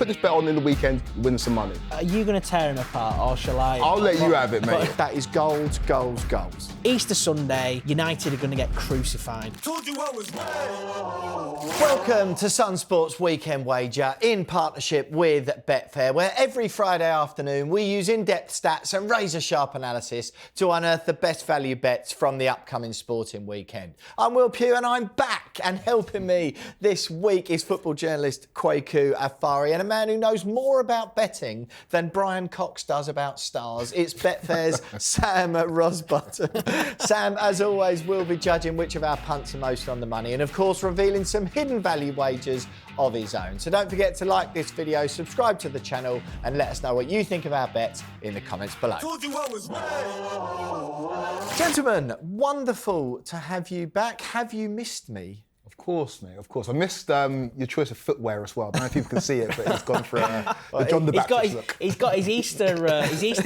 put this bet on in the weekend, win some money. Are you going to tear him apart, or shall I? I'll let you have it, mate. That is goals, goals, goals. Easter Sunday, United are going to get crucified. Told you I was right. Welcome to Sun Sports Weekend Wager in partnership with Betfair, where every Friday afternoon we use in-depth stats and razor-sharp analysis to unearth the best value bets from the upcoming sporting weekend. I'm Will Pugh and I'm back, and helping me this week is football journalist Kwaku Afari, and a man who knows more about betting than Brian Cox does about stars. It's Betfair's Sam Rosbottom. Sam, as always, will be judging which of our punts are most on the money and, of course, revealing some hidden value wagers of his own. So don't forget to like this video, subscribe to the channel, and let us know what you think of our bets in the comments below. Told you I was right. Gentlemen, wonderful to have you back. Have you missed me? Of course, mate, of course. I missed your choice of footwear as well. I don't know if people can see it, but he's gone for the John the Baptist look. He's got his Easter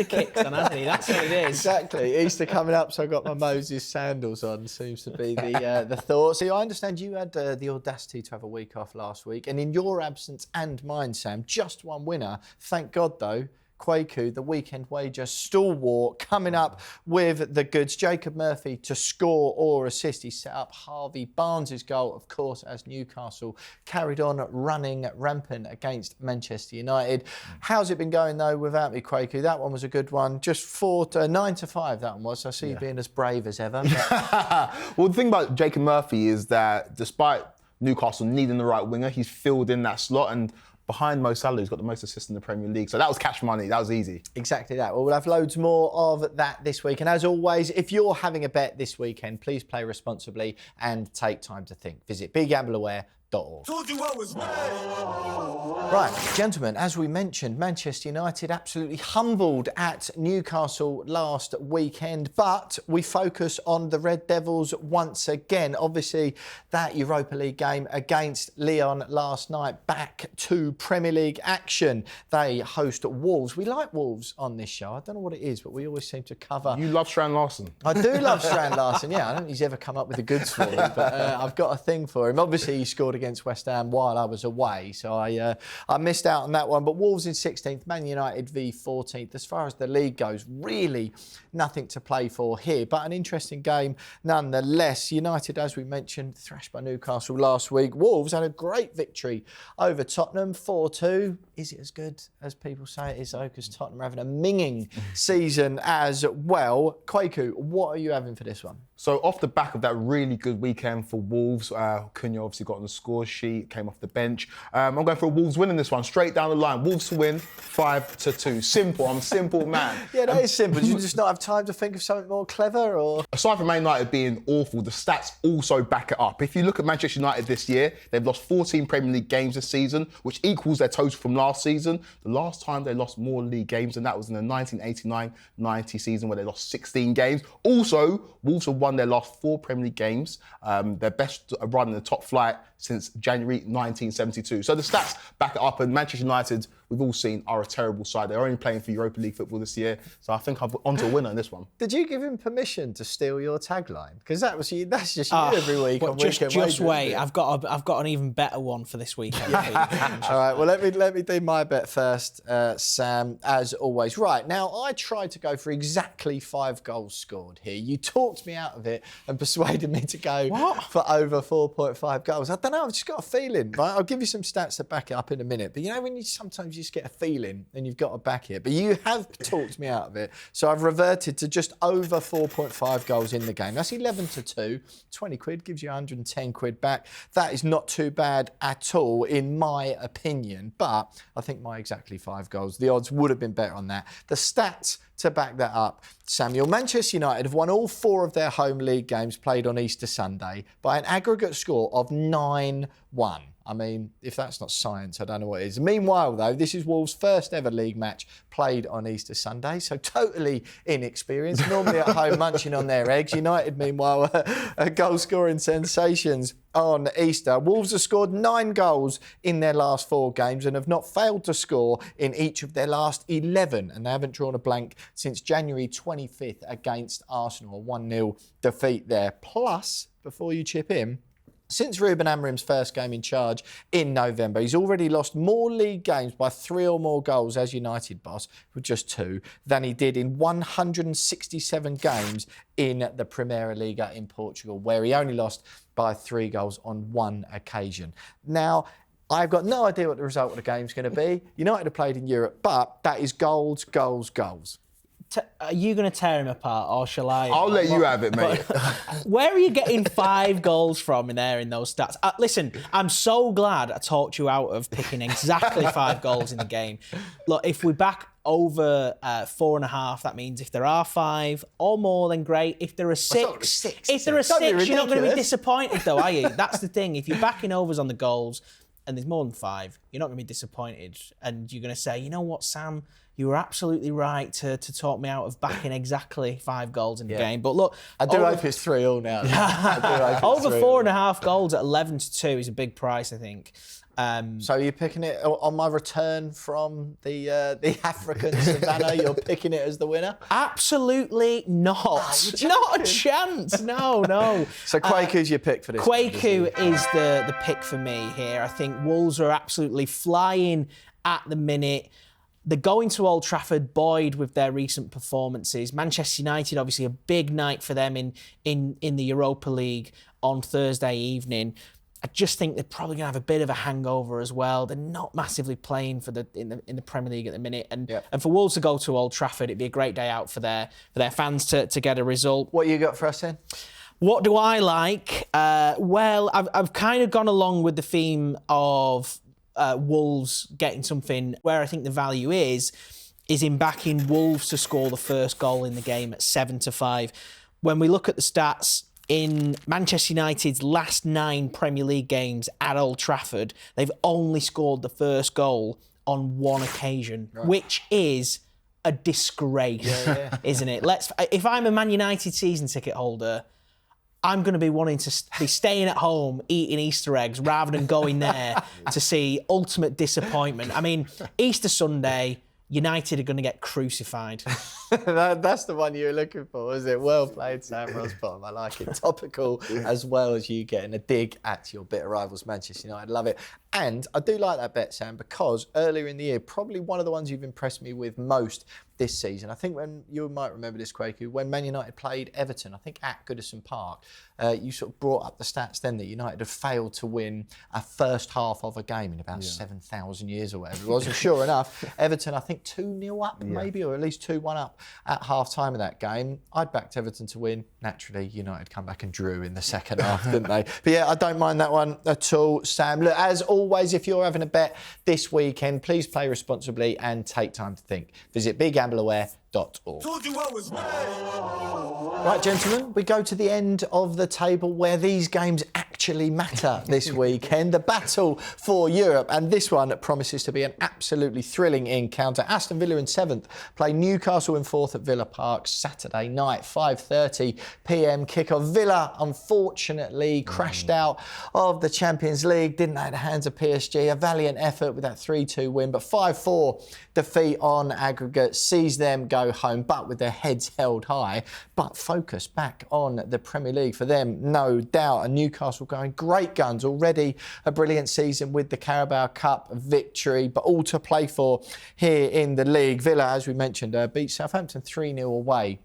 kicks on, hasn't he? That's what it is. Exactly. Easter coming up, so I've got my Moses sandals on, seems to be the thought. So I understand you had the audacity to have a week off last week, and in your absence and mine, Sam, just one winner. Thank God, though. Kwaku, the weekend wager stalwart, coming up with the goods. Jacob Murphy to score or assist. He set up Harvey Barnes' goal, of course, as Newcastle carried on running rampant against Manchester United. How's it been going, though, without me, Kwaku? That one was a good one. Just 9-5, that one was. I see you being as brave as ever. Well, the thing about Jacob Murphy is that despite Newcastle needing the right winger, he's filled in that slot, and behind Mo Salah, he's got the most assists in the Premier League. So that was cash money. That was easy. Exactly that. Well, we'll have loads more of that this week. And as always, if you're having a bet this weekend, please play responsibly and take time to think. Visit BeGambleAware.org. Told you I was right. Right, gentlemen, as we mentioned, Manchester United absolutely humbled at Newcastle last weekend, but we focus on the Red Devils once again. Obviously, that Europa League game against Lyon last night, back to Premier League action. They host Wolves. We like Wolves on this show. I don't know what it is, but we always seem to cover... You love Strand Larson. I do love Strand Larson, yeah. I don't think he's ever come up with the goods for me, but I've got a thing for him. Obviously, he scored against West Ham while I was away, so I missed out on that one. But Wolves in 16th, Man United v 14th. As far as the league goes, really nothing to play for here, but an interesting game nonetheless. United, as we mentioned, thrashed by Newcastle last week. Wolves had a great victory over Tottenham, 4-2. Is it as good as people say it is, though? Because Tottenham are having a minging season as well. Kwaku, what are you having for this one? So off the back of that really good weekend for Wolves, Cunha obviously got on the score sheet, came off the bench. I'm going for a Wolves win in this one, straight down the line. Wolves to win, 5-2. Simple, I'm a simple man. Yeah, that is simple. Do you just not have time to think of something more clever, or...? Aside from Man United being awful, the stats also back it up. If you look at Manchester United this year, they've lost 14 Premier League games this season, which equals their total from last season. The last time they lost more league games than that was in the 1989-90 season, where they lost 16 games. Also, Wolves have won their last 4 Premier League games, their best run in the top flight since January 1972. So the stats back it up, and Manchester United, we've all seen, are a terrible side. They're only playing for Europa League football this year, so I think I'm onto a winner in this one. Did you give him permission to steal your tagline? Because that's just you every week on Weekend Wager. Just wait, I've got an even better one for this weekend. All right, well, let me do my bet first, Sam, as always. Right, now, I tried to go for exactly 5 goals scored here. You talked me out of it and persuaded me to go for over 4.5 goals. I don't know, I've just got a feeling, right? I'll give you some stats to back it up in a minute. But you know when you sometimes just get a feeling and you've got to back it. But you have talked me out of it. So I've reverted to just over 4.5 goals in the game. That's 11-2. 20 quid gives you 110 quid back. That is not too bad at all, in my opinion. But I think my exactly 5 goals, the odds would have been better on that. The stats to back that up, Samuel, Manchester United have won all 4 of their home league games played on Easter Sunday by an aggregate score of 9-1. I mean, if that's not science, I don't know what is. Meanwhile, though, this is Wolves' first ever league match played on Easter Sunday, so totally inexperienced, normally at home munching on their eggs. United, meanwhile, are goal-scoring sensations on Easter. Wolves have scored 9 goals in their last 4 games and have not failed to score in each of their last 11, and they haven't drawn a blank since January 25th against Arsenal, a 1-0 defeat there. Plus, before you chip in, Since Ruben Amorim's first game in charge in November, he's already lost more league games by 3 or more goals as United boss, with just 2, than he did in 167 games in the Primeira Liga in Portugal, where he only lost by 3 goals on 1 occasion. Now, I've got no idea what the result of the game's going to be. United have played in Europe, but that is goals, goals, goals. Are you going to tear him apart, or shall I? I'll let you have it, mate. Where are you getting 5 goals from in those stats? Listen, I'm so glad I talked you out of picking exactly 5 goals in the game. Look, if we back over 4.5, that means if there are 5 or more, then great. If there are 6, if there are 6, you're not going to be disappointed, though, are you? That's the thing. If you're backing overs on the goals and there's more than 5, you're not going to be disappointed, and you're going to say, you know what, Sam, you were absolutely right to talk me out of backing exactly 5 goals in the game. But look, I do hope it's 3-3 now. Over 4.5 goals at 11-2 is a big price, I think. So you're picking it on my return from the African savannah. You're picking it as the winner? Absolutely not. Not a chance. No. So Kwaku's your pick for this? Kwaku is the pick for me here. I think Wolves are absolutely flying at the minute. They're going to Old Trafford buoyed with their recent performances. Manchester United, obviously a big night for them in the Europa League on Thursday evening. I just think they're probably going to have a bit of a hangover as well. They're not massively playing in the Premier League at the minute, and for Wolves to go to Old Trafford, it'd be a great day out for their fans to get a result. What you got for us then? What do I like? Well, I've kind of gone along with the theme of Wolves getting something. Where I think the value is in backing Wolves to score the first goal in the game at 7-5. When we look at the stats, in Manchester United's last 9 Premier League games at Old Trafford, they've only scored the first goal on 1 occasion, which is a disgrace, isn't it? If I'm a Man United season ticket holder, I'm going to be wanting to be staying at home eating Easter eggs rather than going there to see ultimate disappointment. I mean, Easter Sunday, United are going to get crucified. That's the one you were looking for, is it? Well played, Sam Rosbottom. I like it. Topical as well as you getting a dig at your bitter rivals, Manchester United. Love it. And I do like that bet, Sam, because earlier in the year, probably one of the ones you've impressed me with most this season. I think when you might remember this, Kwaku, when Man United played Everton, I think at Goodison Park, you sort of brought up the stats then that United had failed to win a first half of a game in about 7,000 years or whatever it was. And sure enough, Everton, I think 2-0 up maybe, or at least 2-1 up at half-time of that game. I'd backed Everton to win. Naturally, United come back and drew in the second half, didn't they? But yeah, I don't mind that one at all, Sam. Look, as always, if you're having a bet this weekend, please play responsibly and take time to think. Visit BigGambleAware.org. Told you I was right. Right, gentlemen, we go to the end of the table where these games actually matter this weekend. The battle for Europe, and this one promises to be an absolutely thrilling encounter. Aston Villa in 7th play Newcastle in 4th at Villa Park Saturday night, 5:30 p.m. kickoff. Villa, unfortunately, crashed out of the Champions League, didn't have the hands of PSG. A valiant effort with that 3-2 win, but 5-4 defeat on aggregate sees them go home, but with their heads held high. But focus back on the Premier League for them, no doubt. And Newcastle going great guns, already a brilliant season with the Carabao Cup victory, but all to play for here in the league. Villa, as we mentioned, beat Southampton 3-0 away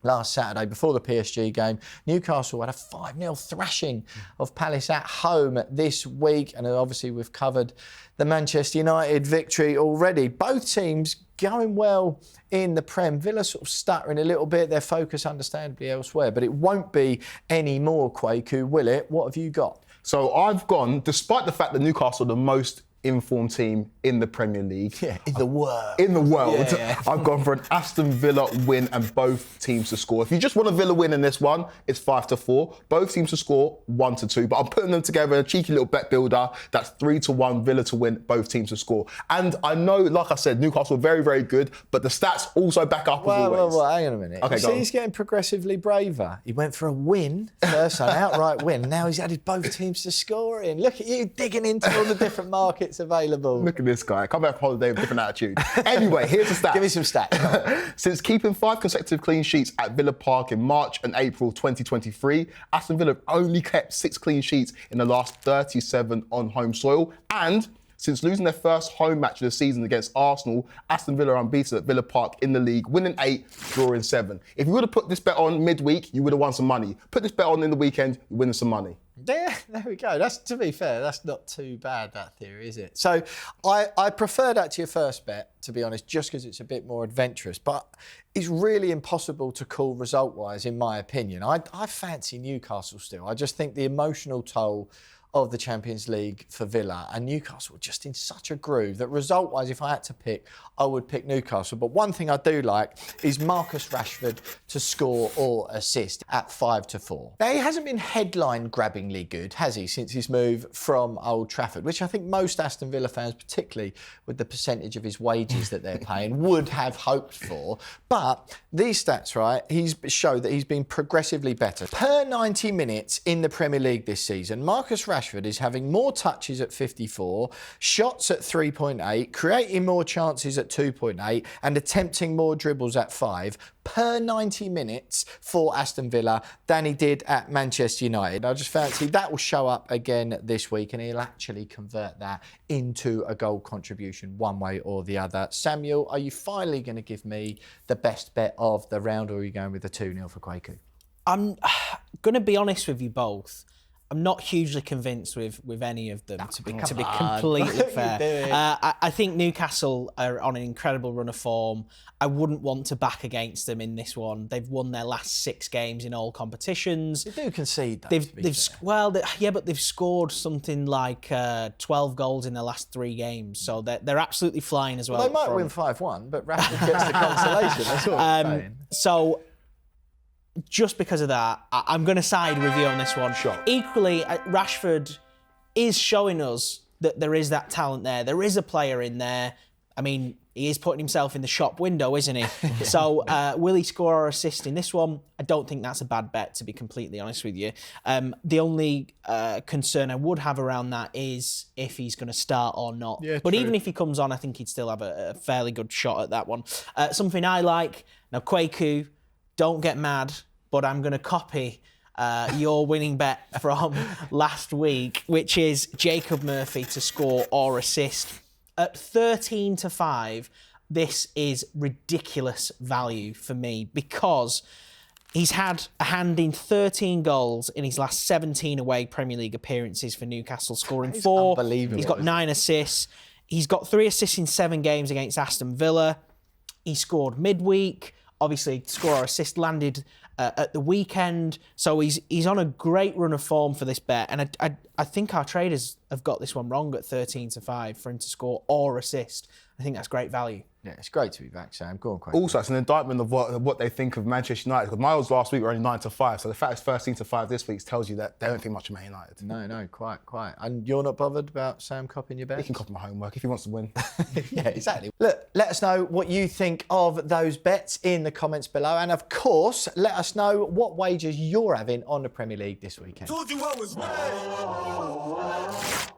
last Saturday before the PSG game. Newcastle had a 5-0 thrashing of Palace at home this week. And obviously we've covered the Manchester United victory already. Both teams going well in the Prem. Villa sort of stuttering a little bit. Their focus understandably elsewhere. But it won't be any more, Kwaku, will it? What have you got? So I've gone, despite the fact that Newcastle are the most informed team in the Premier League. Yeah, in the world. In the world. Yeah. I've gone for an Aston Villa win and both teams to score. If you just want a Villa win in this one, it's 5-4. Both teams to score 1-2. But I'm putting them together in a cheeky little bet builder. That's 3-1, Villa to win, both teams to score. And I know, like I said, Newcastle are very, very good, but the stats also back up as always. Well, hang on a minute. Okay, See, he's getting progressively braver. He went for a win first, an outright win. Now he's added both teams to scoring. Look at you digging into all the different markets it's available. Look at this guy. Come back from holiday with a different attitude. Anyway, here's the stats. Give me some stats. Since keeping 5 consecutive clean sheets at Villa Park in March and April 2023, Aston Villa have only kept 6 clean sheets in the last 37 on home soil. And since losing their first home match of the season against Arsenal, Aston Villa are unbeaten at Villa Park in the league, winning 8, drawing 7. If you would have put this bet on midweek, you would have won some money. Put this bet on in the weekend, you're winning some money. There we go. That's, to be fair, that's not too bad, that theory, is it? So I prefer that to your first bet, to be honest, just because it's a bit more adventurous. But it's really impossible to call result-wise, in my opinion. I fancy Newcastle still. I just think the emotional toll of the Champions League for Villa, and Newcastle just in such a groove that result-wise, if I had to pick, I would pick Newcastle. But one thing I do like is Marcus Rashford to score or assist at 5-4. Now, he hasn't been headline-grabbingly good, has he, since his move from Old Trafford, which I think most Aston Villa fans, particularly with the percentage of his wages that they're paying, would have hoped for. But these stats, right, show that he's been progressively better. Per 90 minutes in the Premier League this season, Marcus Rashford is having more touches at 54, shots at 3.8, creating more chances at 2.8, and attempting more dribbles at 5 per 90 minutes for Aston Villa than he did at Manchester United. I just fancy that will show up again this week, and he'll actually convert that into a goal contribution one way or the other. Samuel, are you finally going to give me the best bet of the round, or are you going with the 2-0 for Kwaku? I'm going to be honest with you both. I'm not hugely convinced with any of them, to be completely fair. I think Newcastle are on an incredible run of form. I wouldn't want to back against them in this one. They've won their last 6 games in all competitions. They do concede, though. But they've scored something like 12 goals in their last 3 games, so they're absolutely flying as well. They might win 5-1, but Rashford gets the consolation. That's what I'm saying. So, just because of that, I'm going to side with you on this one. Sure. Equally, Rashford is showing us that there is that talent there. There is a player in there. I mean, he is putting himself in the shop window, isn't he? So, will he score or assist in this one? I don't think that's a bad bet, to be completely honest with you. The only concern I would have around that is if he's going to start or not. Yeah, but true. even if he comes on, I think he'd still have a fairly good shot at that one. Something I like, now Kwaku, don't get mad, but I'm going to copy your winning bet from last week, which is Jacob Murphy to score or assist. At 13-5, this is ridiculous value for me because he's had a hand in 13 goals in his last 17 away Premier League appearances for Newcastle, scoring 4. Unbelievable. He's got 9 assists. He's got 3 assists in 7 games against Aston Villa. He scored midweek. Obviously, score or assist landed at the weekend. So he's on a great run of form for this bet. And I think our traders have got this one wrong at 13-5 for him to score or assist. I think that's great value. Yeah, it's great to be back, Sam. Go on, Kwaku. Also, it's an indictment of what they think of Manchester United. Because my odds last week were only 9-5, so the fact it's 13-5 this week tells you that they don't think much of Man United. No, quite. And you're not bothered about Sam copying your bet? He can copy my homework if he wants to win. Yeah, exactly. Look, let us know what you think of those bets in the comments below. And of course, let us know what wagers you're having on the Premier League this weekend. Told you I was right.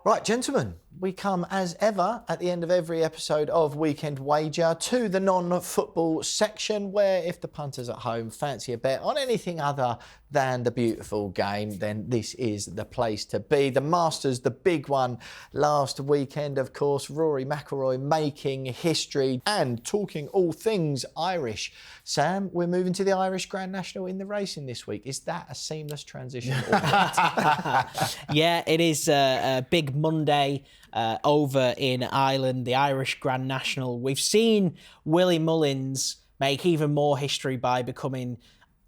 Right, gentlemen, we come as ever at the end of every episode of Weekend Wager to the non-football section, where if the punters at home fancy a bet on anything other than the beautiful game, then this is the place to be. The Masters, the big one last weekend, of course, Rory McIlroy making history and talking all things Irish. Sam, we're moving to the Irish Grand National in the racing this week. Is that a seamless transition? Yeah, it is a big Monday over in Ireland, the Irish Grand National. We've seen Willie Mullins make even more history by becoming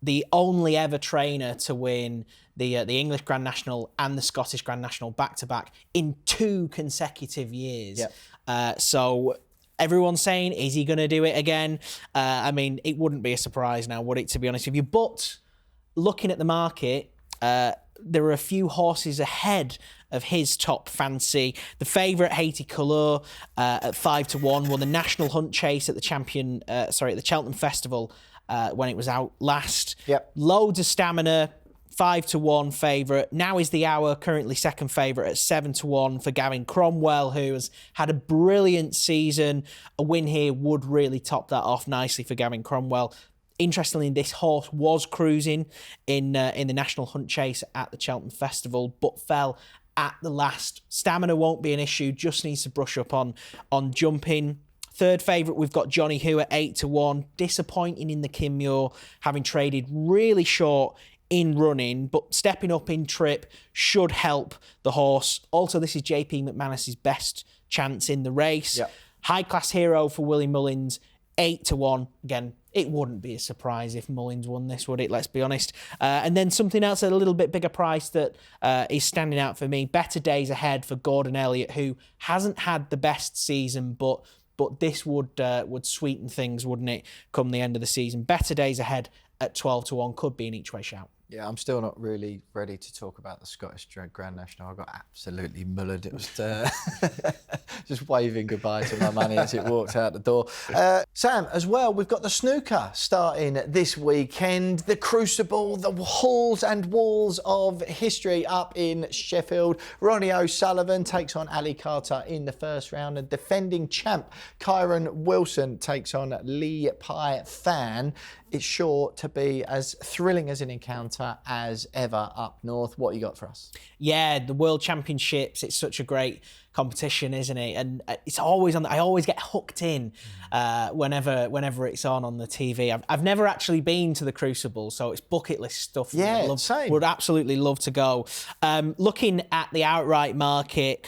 the only ever trainer to win the English Grand National and the Scottish Grand National back-to-back in 2 consecutive years. Yep. So everyone's saying, is he going to do it again? I mean, it wouldn't be a surprise now, would it, to be honest with you? But looking at the market, there are a few horses ahead of his top fancy. The favourite, Haiti Colour, at 5-1, won the National Hunt Chase at the Cheltenham Festival when it was out last. Yep. Loads of stamina, 5-1 favourite. Now is the hour, currently second favourite at 7-1 for Gavin Cromwell, who has had a brilliant season. A win here would really top that off nicely for Gavin Cromwell. Interestingly, this horse was cruising in the National Hunt Chase at the Cheltenham Festival, but fell at the last. Stamina won't be an issue, just needs to brush up on jumping. Third favourite, we've got Johnny Who at 8-1. Disappointing in the Kinmure, having traded really short in running, but stepping up in trip should help the horse. Also, this is JP McManus's best chance in the race. Yep. High class hero for Willie Mullins, 8-1. Again, it wouldn't be a surprise if Mullins won this, would it? Let's be honest. And then something else at a little bit bigger price that is standing out for me. Better days ahead for Gordon Elliott, who hasn't had the best season, but this would sweeten things, wouldn't it, come the end of the season? Better days ahead at 12-1 could be an each way shout. Yeah, I'm still not really ready to talk about the Scottish Grand National. I got absolutely mullered. It was just waving goodbye to my money as it walked out the door. Sam, as well, we've got the snooker starting this weekend. The Crucible, the halls and walls of history up in Sheffield. Ronnie O'Sullivan takes on Ali Carter in the first round, and defending champ Kyron Wilson takes on Lee Pai Fan. It's sure to be as thrilling as an encounter as ever up north. What you got for us? Yeah, the World Championships, it's such a great competition, isn't it? And it's always on. I always get hooked in whenever it's on the TV. I've never actually been to the Crucible, so it's bucket list stuff. Yeah, same. Would absolutely love to go. Looking at the outright market,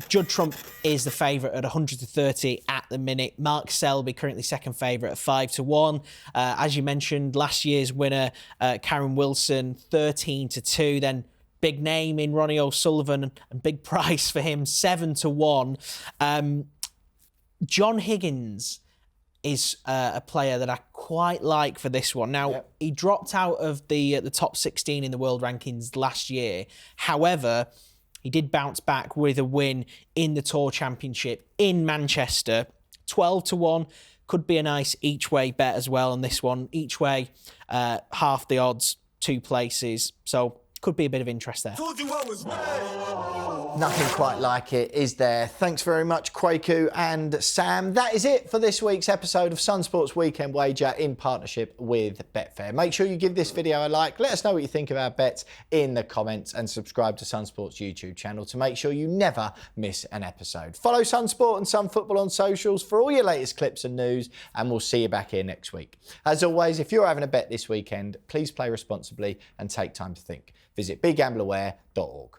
Judd Trump is the favourite at 130 at the minute. Mark Selby currently second favourite at 5-1. As you mentioned, last year's winner, Karen Wilson, 13-2. Then big name in Ronnie O'Sullivan and big price for him, 7-1. John Higgins is a player that I quite like for this one. Now, He dropped out of the top 16 in the world rankings last year. However, he did bounce back with a win in the Tour Championship in Manchester. 12-1 could be a nice each way bet as well on this one. Each way, half the odds, 2 places. So could be a bit of interest there. Told you I was right. Nothing quite like it, is there? Thanks very much, Kwaku and Sam. That is it for this week's episode of Sun Sports Weekend Wager in partnership with Betfair. Make sure you give this video a like. Let us know what you think of our bets in the comments, and subscribe to Sun Sports YouTube channel to make sure you never miss an episode. Follow Sun Sport and Sun Football on socials for all your latest clips and news, and we'll see you back here next week. As always, if you're having a bet this weekend, please play responsibly and take time to think. Visit begambleaware.org.